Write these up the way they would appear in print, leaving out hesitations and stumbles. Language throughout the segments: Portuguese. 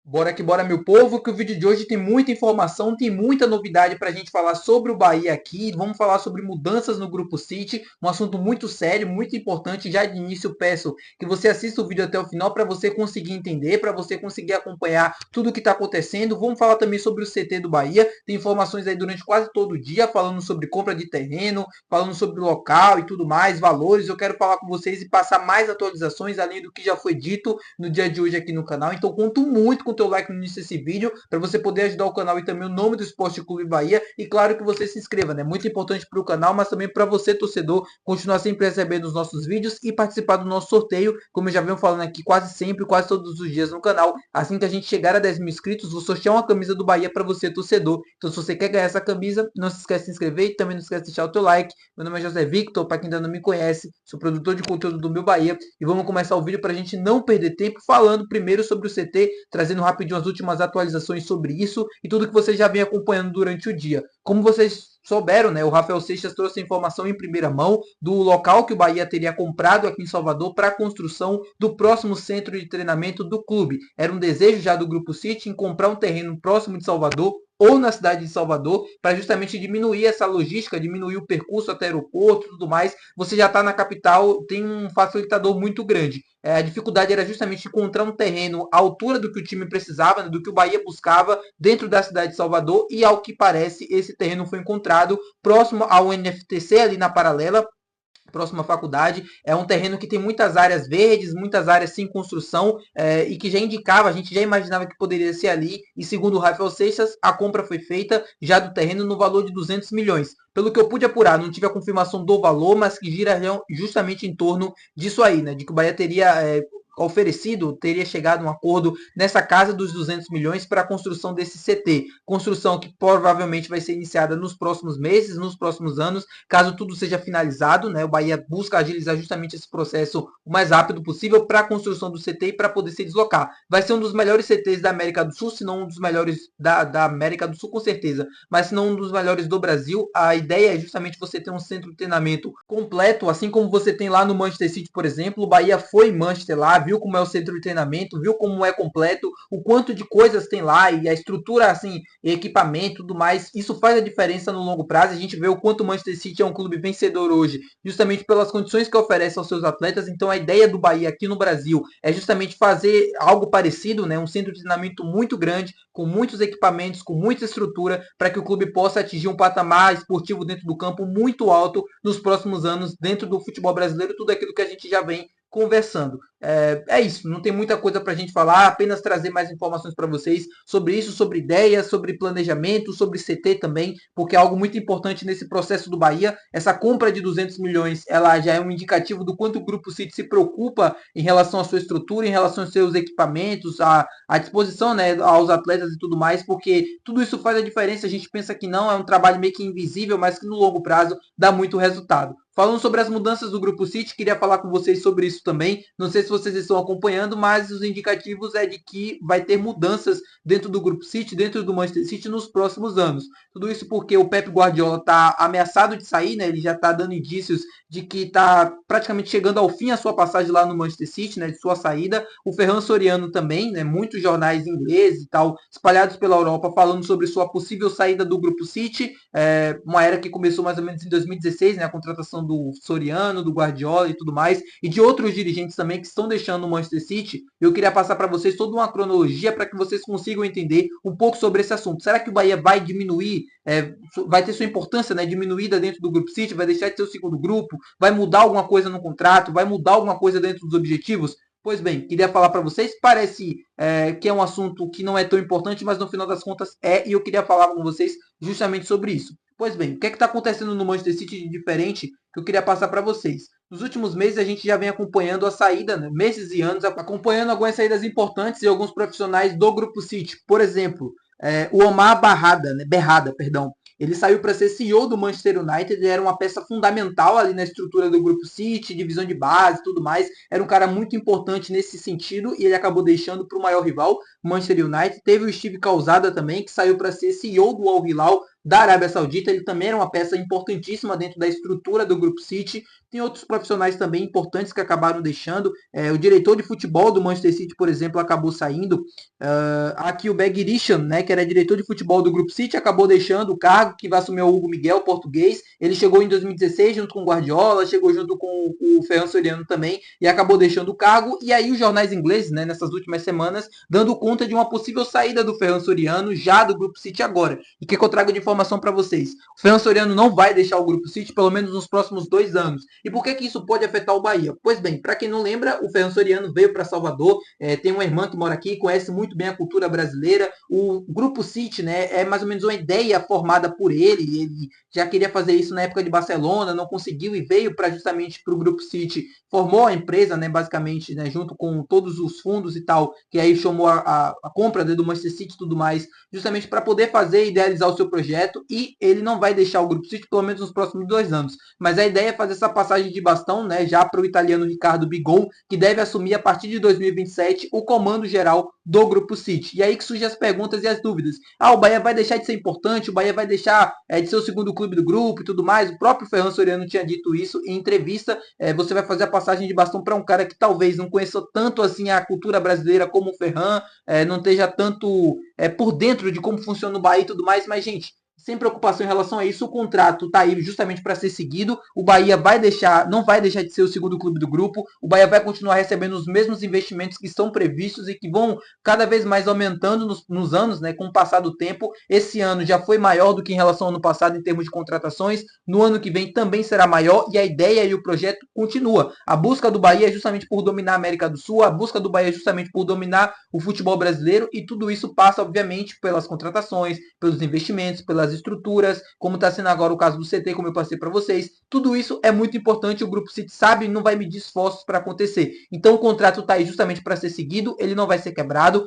Bora que bora, meu povo, que o vídeo de hoje tem muita informação, tem muita novidade para a gente falar sobre o Bahia aqui. Vamos falar sobre mudanças no Grupo City, um assunto muito sério, muito importante. Já de início peço que você assista o vídeo até o final para você conseguir entender, para você conseguir acompanhar tudo o que está acontecendo. Vamos falar também sobre o CT do Bahia. Tem informações aí durante quase todo o dia, falando sobre compra de terreno, falando sobre o local e tudo mais, valores. Eu quero falar com vocês e passar mais atualizações, além do que já foi dito no dia de hoje aqui no canal. Então conto muito com o teu like no início desse vídeo, para você poder ajudar o canal e também o nome do Esporte Clube Bahia. E claro que você se inscreva, né? Muito importante para o canal, mas também para você, torcedor, continuar sempre recebendo os nossos vídeos e participar do nosso sorteio, como eu já venho falando aqui quase sempre, quase todos os dias no canal. Assim que a gente chegar a 10 mil inscritos, vou sortear uma camisa do Bahia para você, torcedor. Então, se você quer ganhar essa camisa, não se esquece de se inscrever e também não esquece de deixar o teu like. Meu nome é José Victor, para quem ainda não me conhece, sou produtor de conteúdo do Meu Bahia. E vamos começar o vídeo para a gente não perder tempo falando primeiro sobre o CT, trazendo rapidinho as últimas atualizações sobre isso e tudo que você já vem acompanhando durante o dia. Como vocês souberam, né, o Rafael Seixas trouxe a informação em primeira mão do local que o Bahia teria comprado aqui em Salvador para a construção do próximo centro de treinamento do clube. Era um desejo já do Grupo City em comprar um terreno próximo de Salvador ou na cidade de Salvador, para justamente diminuir essa logística, diminuir o percurso até o aeroporto e tudo mais. Você já está na capital, tem um facilitador muito grande. A dificuldade era justamente encontrar um terreno à altura do que o time precisava, né, do que o Bahia buscava dentro da cidade de Salvador, e ao que parece, esse terreno foi encontrado próximo ao NFTC, ali na Paralela, próxima faculdade. É um terreno que tem muitas áreas verdes, muitas áreas sem construção, e que já indicava, a gente já imaginava que poderia ser ali, e segundo o Rafael Seixas, a compra foi feita já do terreno no valor de 200 milhões. Pelo que eu pude apurar, não tive a confirmação do valor, mas que gira justamente em torno disso aí, né, de que o Bahia teria oferecido, teria chegado a um acordo nessa casa dos 200 milhões para a construção desse CT. Construção que provavelmente vai ser iniciada nos próximos meses, nos próximos anos, caso tudo seja finalizado, né? O Bahia busca agilizar justamente esse processo o mais rápido possível para a construção do CT e para poder se deslocar. Vai ser um dos melhores CTs da América do Sul, se não um dos melhores da América do Sul, com certeza, mas se não um dos melhores do Brasil. A ideia é justamente você ter um centro de treinamento completo, assim como você tem lá no Manchester City, por exemplo. O Bahia foi em Manchester lá, viu como é o centro de treinamento, viu como é completo, o quanto de coisas tem lá e a estrutura, assim, equipamento, tudo mais. Isso faz a diferença no longo prazo. A gente vê o quanto o Manchester City é um clube vencedor hoje, justamente pelas condições que oferece aos seus atletas. Então, a ideia do Bahia aqui no Brasil é justamente fazer algo parecido, né? Um centro de treinamento muito grande, com muitos equipamentos, com muita estrutura, para que o clube possa atingir um patamar esportivo dentro do campo muito alto nos próximos anos, dentro do futebol brasileiro, tudo aquilo que a gente já vem conversando. É isso, não tem muita coisa para a gente falar, apenas trazer mais informações para vocês sobre isso, sobre ideias, sobre planejamento, sobre CT também, porque é algo muito importante nesse processo do Bahia. Essa compra de 200 milhões, ela já é um indicativo do quanto o Grupo City se preocupa em relação à sua estrutura, em relação aos seus equipamentos, à disposição, né, aos atletas e tudo mais, porque tudo isso faz a diferença. A gente pensa que não, é um trabalho meio que invisível, mas que no longo prazo dá muito resultado. Falando sobre as mudanças do Grupo City, queria falar com vocês sobre isso também. Não sei se vocês estão acompanhando, mas os indicativos é de que vai ter mudanças dentro do Grupo City, dentro do Manchester City nos próximos anos. Tudo isso porque o Pep Guardiola está ameaçado de sair, né? Ele já está dando indícios de que está praticamente chegando ao fim a sua passagem lá no Manchester City, né? De sua saída. O Ferran Soriano também, né? Muitos jornais ingleses e tal, espalhados pela Europa, falando sobre sua possível saída do Grupo City. Uma era que começou mais ou menos em 2016, né? A contratação do Soriano, do Guardiola e tudo mais, e de outros dirigentes também que estão deixando o Manchester City. Eu queria passar para vocês toda uma cronologia para que vocês consigam entender um pouco sobre esse assunto. Será que o Bahia vai diminuir, vai ter sua importância, né, diminuída dentro do Grupo City, vai deixar de ser o segundo grupo, vai mudar alguma coisa no contrato, vai mudar alguma coisa dentro dos objetivos? Pois bem, queria falar para vocês, parece que é um assunto que não é tão importante, mas no final das contas é, e eu queria falar com vocês justamente sobre isso. Pois bem, o que está acontecendo no Manchester City de diferente que eu queria passar para vocês? Nos últimos meses a gente já vem acompanhando a saída, né, meses e anos, acompanhando algumas saídas importantes e alguns profissionais do Grupo City. Por exemplo, o Omar Berrada, perdão. Ele saiu para ser CEO do Manchester United, ele era uma peça fundamental ali na estrutura do Grupo City, divisão de base e tudo mais. Era um cara muito importante nesse sentido e ele acabou deixando para o maior rival, Manchester United. Teve o Steve Calzada também, que saiu para ser CEO do Al Hilal da Arábia Saudita, ele também era uma peça importantíssima dentro da estrutura do Grupo City. Tem outros profissionais também importantes que acabaram deixando. O diretor de futebol do Manchester City, por exemplo, acabou saindo. Aqui o Begirishan, né, que era diretor de futebol do Grupo City, acabou deixando o cargo, que vai assumir o Hugo Miguel, português. Ele chegou em 2016 junto com o Guardiola, chegou junto com o Ferran Soriano também e acabou deixando o cargo. E aí os jornais ingleses, né, nessas últimas semanas, dando conta de uma possível saída do Ferran Soriano já do Grupo City agora. E o que eu trago de informação para vocês? O Ferran Soriano não vai deixar o Grupo City pelo menos nos próximos 2 anos. E por que isso pode afetar o Bahia? Pois bem, para quem não lembra, o Ferran Soriano veio para Salvador, tem uma irmã que mora aqui, conhece muito bem a cultura brasileira. O Grupo City, né, é mais ou menos uma ideia formada por ele. Ele já queria fazer isso na época de Barcelona, não conseguiu e veio para justamente para o Grupo City, formou a empresa, né, basicamente, né, junto com todos os fundos e tal, que aí chamou a compra, né, do Manchester City e tudo mais, justamente para poder fazer e idealizar o seu projeto. E ele não vai deixar o Grupo City pelo menos nos próximos 2 anos. Mas a ideia é fazer essa passagem de bastão, né, já para o italiano Ricardo Bigon, que deve assumir a partir de 2027 o comando geral do Grupo City. E aí que surgem as perguntas e as dúvidas. O Bahia vai deixar de ser importante? O Bahia vai deixar de ser o segundo clube do grupo e tudo mais? O próprio Ferran Soriano tinha dito isso em entrevista. Você vai fazer a passagem de bastão para um cara que talvez não conheça tanto assim a cultura brasileira como o Ferran, não esteja tanto por dentro de como funciona o Bahia e tudo mais, mas, gente, sem preocupação em relação a isso, o contrato está aí justamente para ser seguido. O Bahia não vai deixar de ser o segundo clube do grupo. O Bahia vai continuar recebendo os mesmos investimentos que estão previstos e que vão cada vez mais aumentando nos anos, né, com o passar do tempo. Esse ano já foi maior do que em relação ao ano passado em termos de contratações. No ano que vem também será maior e a ideia e o projeto continua. A busca do Bahia é justamente por dominar a América do Sul, a busca do Bahia é justamente por dominar o futebol brasileiro, e tudo isso passa, obviamente, pelas contratações, pelos investimentos, pelas estruturas, como está sendo agora o caso do CT, como eu passei para vocês. Tudo isso é muito importante, o Grupo City sabe e não vai medir esforços para acontecer. Então o contrato está aí justamente para ser seguido, ele não vai ser quebrado,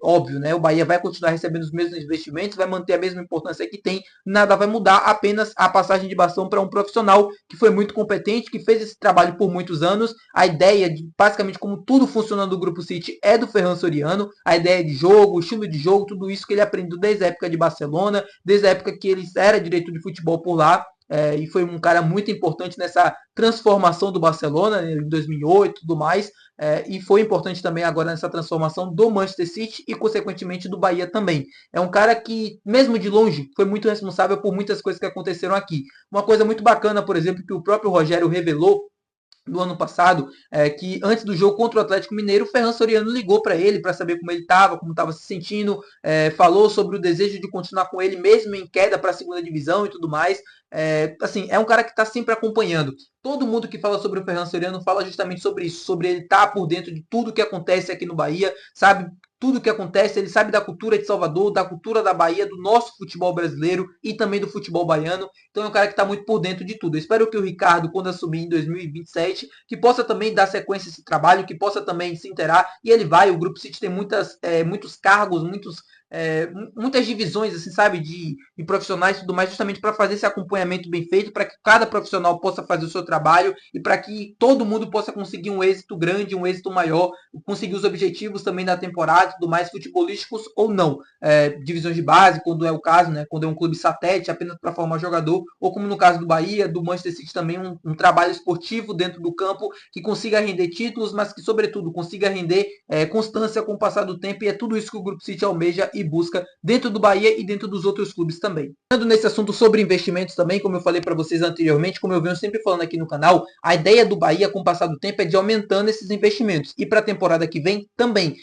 óbvio, né? O Bahia vai continuar recebendo os mesmos investimentos, vai manter a mesma importância que tem, nada vai mudar, apenas a passagem de bastão para um profissional que foi muito competente, que fez esse trabalho por muitos anos. A ideia de basicamente como tudo funciona no Grupo City é do Ferran Soriano, a ideia de jogo, o estilo de jogo, tudo isso que ele aprendeu desde a época de Barcelona, desde a época que ele era diretor de futebol por lá. E foi um cara muito importante nessa transformação do Barcelona, né, em 2008 e tudo mais, e foi importante também agora nessa transformação do Manchester City e, consequentemente, do Bahia também. É um cara que, mesmo de longe, foi muito responsável por muitas coisas que aconteceram aqui. Uma coisa muito bacana, por exemplo, que o próprio Rogério revelou do ano passado, que antes do jogo contra o Atlético Mineiro, o Ferran Soriano ligou para ele para saber como ele estava, como estava se sentindo, falou sobre o desejo de continuar com ele mesmo em queda para a segunda divisão e tudo mais. Assim, é um cara que está sempre acompanhando. Todo mundo que fala sobre o Ferran Soriano fala justamente sobre isso, sobre ele estar por dentro de tudo que acontece aqui no Bahia, sabe tudo o que acontece, ele sabe da cultura de Salvador, da cultura da Bahia, do nosso futebol brasileiro e também do futebol baiano. Então é um cara que está muito por dentro de tudo. Eu espero que o Ricardo, quando assumir em 2027, que possa também dar sequência a esse trabalho, que possa também se inteirar, e ele vai. O Grupo City tem muitos cargos, muitas divisões, assim, sabe, de profissionais e tudo mais, justamente para fazer esse acompanhamento bem feito, para que cada profissional possa fazer o seu trabalho e para que todo mundo possa conseguir um êxito grande, um êxito maior, conseguir os objetivos também da temporada, tudo mais, futebolísticos ou não. Divisões de base, quando é o caso, né, quando é um clube satélite apenas para formar jogador, ou como no caso do Bahia, do Manchester City também, um trabalho esportivo dentro do campo que consiga render títulos, mas que, sobretudo, consiga render constância com o passar do tempo, e é tudo isso que o Grupo City almeja e busca dentro do Bahia e dentro dos outros clubes também. Falando nesse assunto sobre investimentos também, como eu falei para vocês anteriormente, como eu venho sempre falando aqui no canal, a ideia do Bahia com o passar do tempo é de aumentando esses investimentos, e para a temporada que vem também.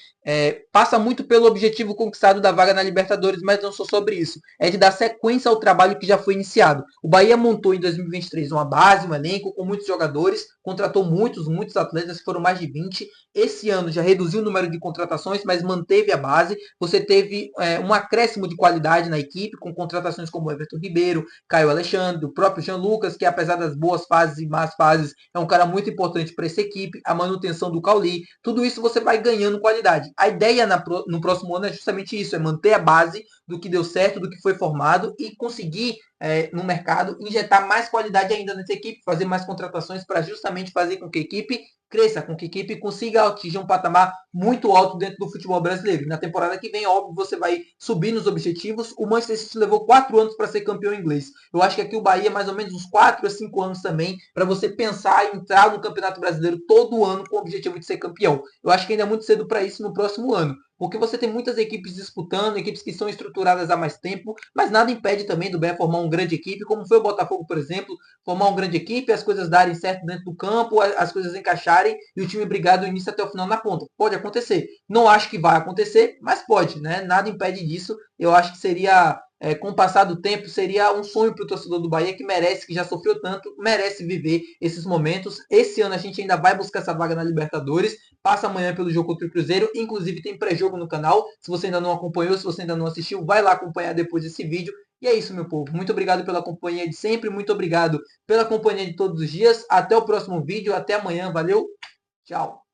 Passa muito pelo objetivo conquistado da vaga na Libertadores, mas não só sobre isso. É de dar sequência ao trabalho que já foi iniciado. O Bahia montou em 2023 uma base, um elenco com muitos jogadores, contratou muitos atletas, foram mais de 20. Esse ano já reduziu o número de contratações, mas manteve a base. Você teve um acréscimo de qualidade na equipe, com contratações como Everton Ribeiro, Caio Alexandre, o próprio Jean Lucas, que apesar das boas fases e más fases, é um cara muito importante para essa equipe, a manutenção do Cauli, tudo isso você vai ganhando qualidade. A ideia no próximo ano é justamente isso, é manter a base do que deu certo, do que foi formado, e conseguir no mercado injetar mais qualidade ainda nessa equipe, fazer mais contratações para justamente fazer com que a equipe cresça, com que a equipe consiga atingir um patamar muito alto dentro do futebol brasileiro. Na temporada que vem, óbvio, você vai subir nos objetivos. O Manchester City levou 4 anos para ser campeão inglês. Eu acho que aqui o Bahia é mais ou menos uns 4 a 5 anos também para você pensar em entrar no Campeonato Brasileiro todo ano com o objetivo de ser campeão. Eu acho que ainda é muito cedo para isso no próximo ano. Porque você tem muitas equipes disputando, equipes que estão estruturadas há mais tempo, mas nada impede também do Bahia formar uma grande equipe, como foi o Botafogo, por exemplo, formar uma grande equipe, as coisas darem certo dentro do campo, as coisas encaixarem e o time brigar do início até o final na ponta. Pode acontecer. Não acho que vai acontecer, mas pode, né? Nada impede disso. Eu acho que seria, com o passar do tempo, seria um sonho para o torcedor do Bahia que merece, que já sofreu tanto, merece viver esses momentos. Esse ano a gente ainda vai buscar essa vaga na Libertadores. Passa amanhã pelo jogo contra o Cruzeiro. Inclusive tem pré-jogo no canal. Se você ainda não acompanhou, se você ainda não assistiu, vai lá acompanhar depois desse vídeo. E é isso, meu povo. Muito obrigado pela companhia de sempre. Muito obrigado pela companhia de todos os dias. Até o próximo vídeo. Até amanhã. Valeu. Tchau.